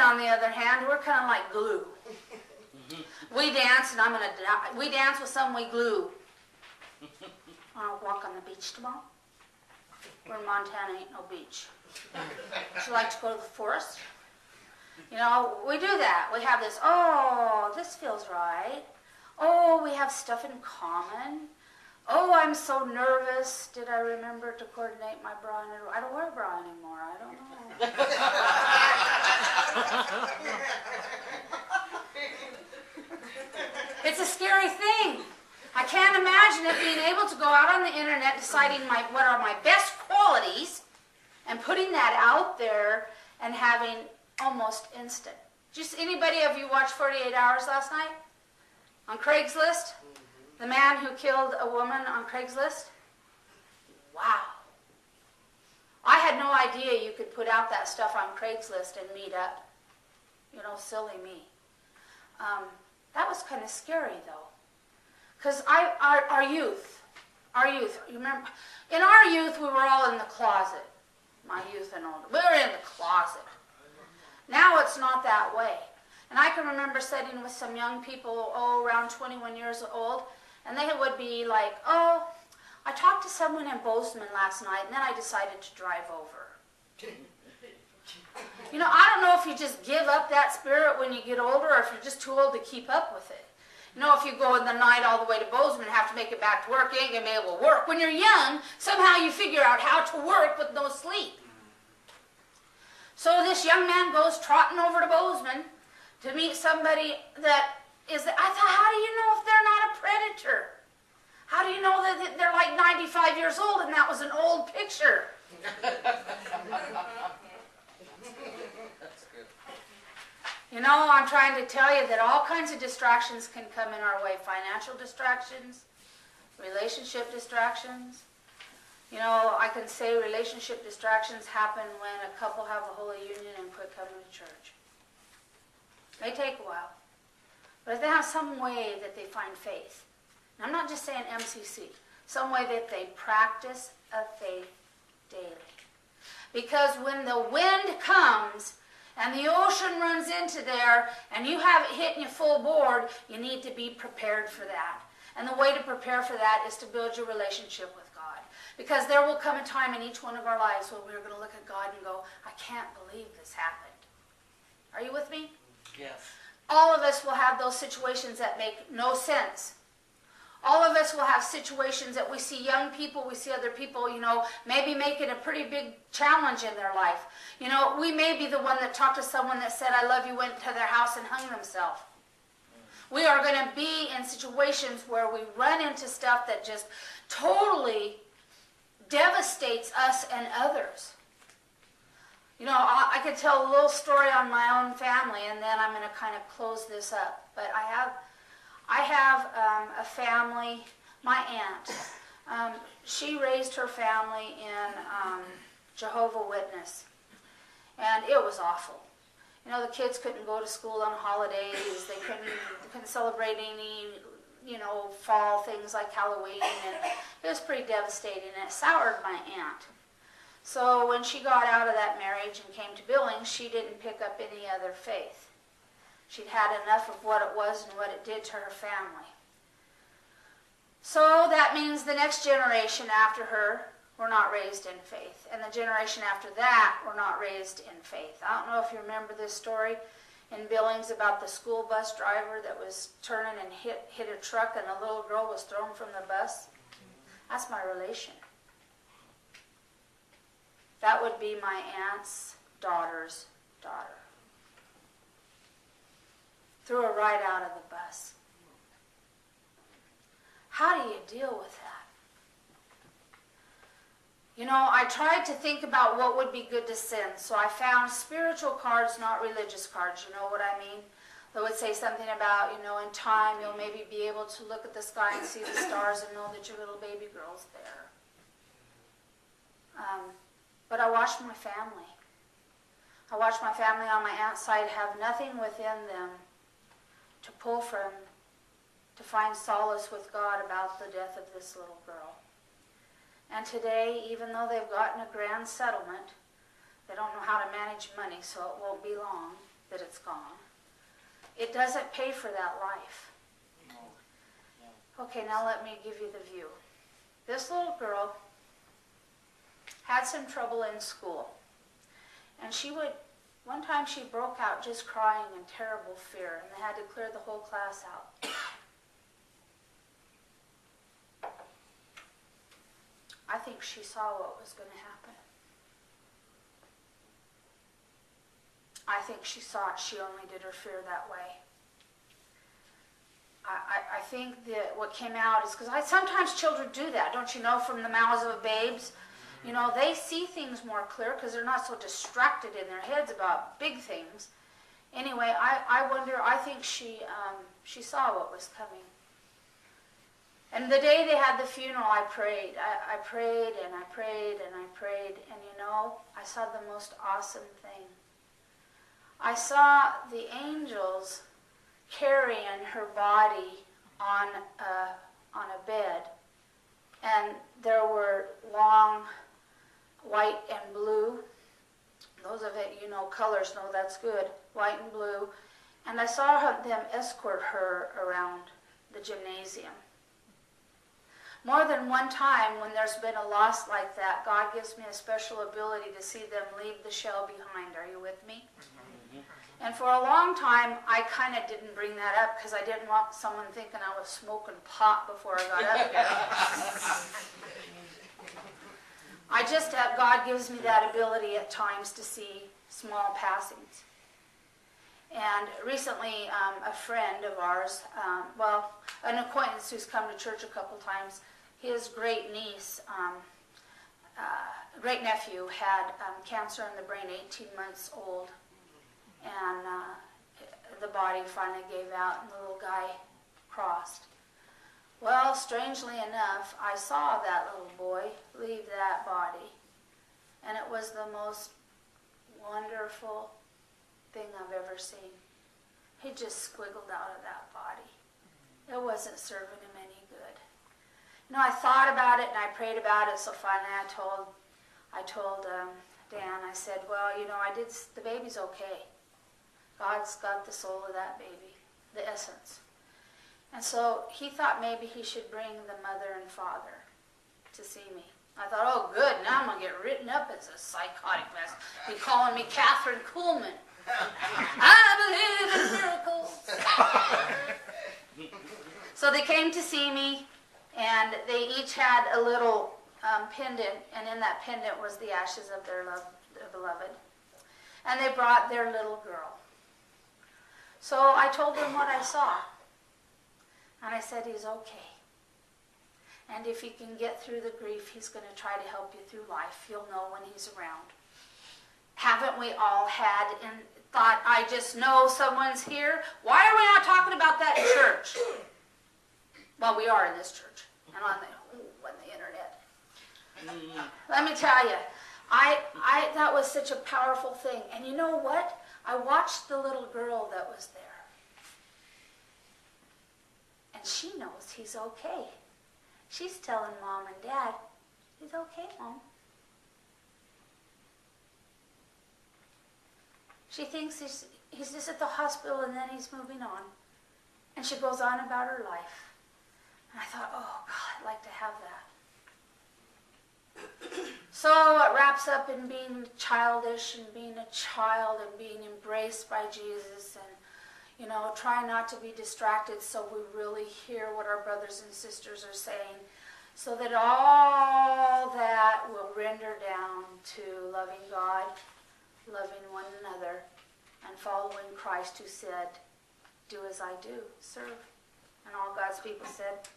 on the other hand, we're kind of like glue. We dance, and we dance with some we glue. Want to walk on the beach tomorrow? We're in Montana, ain't no beach. Would you like to go to the forest? You know, we do that. We have this, oh, this feels right. Oh, we have stuff in common. Oh, I'm so nervous. Did I remember to coordinate my bra? I don't wear a bra anymore. I don't know. It's a scary thing. I can't imagine it being able to go out on the internet deciding what are my best qualities and putting that out there and having almost instant. Just anybody of you watch 48 Hours last night? On Craigslist? The man who killed a woman on Craigslist? Wow. I had no idea you could put out that stuff on Craigslist and meet up. You know, silly me. That was kind of scary, though. Because our youth, you remember, in our youth we were all in the closet. My youth and older. We were in the closet. Now it's not that way. And I can remember sitting with some young people, around 21 years old, and they would be like, oh, I talked to someone in Bozeman last night, and then I decided to drive over. You know, I don't know if you just give up that spirit when you get older, or if you're just too old to keep up with it. You know, if you go in the night all the way to Bozeman and have to make it back to work, you ain't going to be able to work. When you're young, somehow you figure out how to work with no sleep. So this young man goes trotting over to Bozeman to meet somebody that is, I thought, how do you know if they're not a predator? How do you know that they're like 95 years old and that was an old picture? You know, I'm trying to tell you that all kinds of distractions can come in our way. Financial distractions, relationship distractions. You know, I can say relationship distractions happen when a couple have a holy union and quit coming to church. It may take a while. But if they have some way that they find faith, and I'm not just saying MCC, some way that they practice a faith daily. Because when the wind comes and the ocean runs into there and you have it hitting you full board, you need to be prepared for that. And the way to prepare for that is to build your relationship with God. Because there will come a time in each one of our lives when we're going to look at God and go, I can't believe this happened. Are you with me? Yes. All of us will have those situations that make no sense. All of us will have situations that we see young people, we see other people, you know, maybe making a pretty big challenge in their life. You know, we may be the one that talked to someone that said, I love you, went to their house and hung themselves. We are going to be in situations where we run into stuff that just totally devastates us and others. You know, I could tell a little story on my own family, and then I'm going to kind of close this up. But I have a family, my aunt. She raised her family in Jehovah's Witness, and it was awful. You know, the kids couldn't go to school on holidays. They couldn't celebrate any, you know, fall things like Halloween, and it was pretty devastating, and it soured my aunt. So when she got out of that marriage and came to Billings, she didn't pick up any other faith. She'd had enough of what it was and what it did to her family. So that means the next generation after her were not raised in faith. And the generation after that were not raised in faith. I don't know if you remember this story in Billings about the school bus driver that was turning and hit a truck and a little girl was thrown from the bus. That's my relation. That would be my aunt's daughter's daughter. Threw her right out of the bus. How do you deal with that? You know, I tried to think about what would be good to send, so I found spiritual cards, not religious cards. You know what I mean? That would say something about, you know, in time you'll maybe be able to look at the sky and see the stars and know that your little baby girl's there. But I watched my family. I watched my family on my aunt's side have nothing within them to pull from, to find solace with God about the death of this little girl. And today, even though they've gotten a grand settlement, they don't know how to manage money, so it won't be long. that it's gone. It doesn't pay for that life. Okay, now let me give you the view. This little girl had some trouble in school. And one time she broke out just crying in terrible fear, and they had to clear the whole class out. I think she saw what was going to happen. I think she saw it. She only did her fear that way. I think that what came out is because sometimes children do that, don't you know, from the mouths of babes. You know, they see things more clear because they're not so distracted in their heads about big things. Anyway, I wonder, I think she saw what was coming. And the day they had the funeral, I prayed. I prayed and I prayed and I prayed. And you know, I saw the most awesome thing. I saw the angels carrying her body on a bed. And there were long white and blue. Those of it, you know, colors know that's good. White and blue. And I saw them escort her around the gymnasium. More than one time when there's been a loss like that, God gives me a special ability to see them leave the shell behind. Are you with me? And for a long time, I kind of didn't bring that up because I didn't want someone thinking I was smoking pot before I got up here. God gives me that ability at times to see small passings. And recently, a friend of ours, an acquaintance who's come to church a couple times, his great niece, great nephew had cancer in the brain, 18 months old. And the body finally gave out and the little guy crossed. Well, strangely enough, I saw that little boy leave that body. And it was the most wonderful thing I've ever seen. He just squiggled out of that body. It wasn't serving him any good. You know, I thought about it and I prayed about it, so finally I told Dan, I said, well, you know, the baby's okay. God's got the soul of that baby, the essence. And so he thought maybe he should bring the mother and father to see me. I thought, oh, good, now I'm going to get written up as a psychotic mess. Be calling me Catherine Kuhlman. I believe in miracles. So they came to see me, and they each had a little pendant, and in that pendant was the ashes of their beloved. And they brought their little girl. So I told them what I saw. And I said, he's okay. And if he can get through the grief, he's going to try to help you through life. You'll know when he's around. Haven't we all had and thought, I just know someone's here? Why are we not talking about that in church? Well, we are in this church and on the internet. Let me tell you, that was such a powerful thing. And you know what? I watched the little girl that was there. And she knows he's okay. She's telling Mom and Dad, he's okay, Mom. She thinks he's just at the hospital and then he's moving on. And she goes on about her life. And I thought, oh, God, I'd like to have that. So it wraps up in being childish and being a child and being embraced by Jesus and, you know, trying not to be distracted so we really hear what our brothers and sisters are saying, so that all that will render down to loving God, loving one another, and following Christ who said, do as I do, serve. And all God's people said,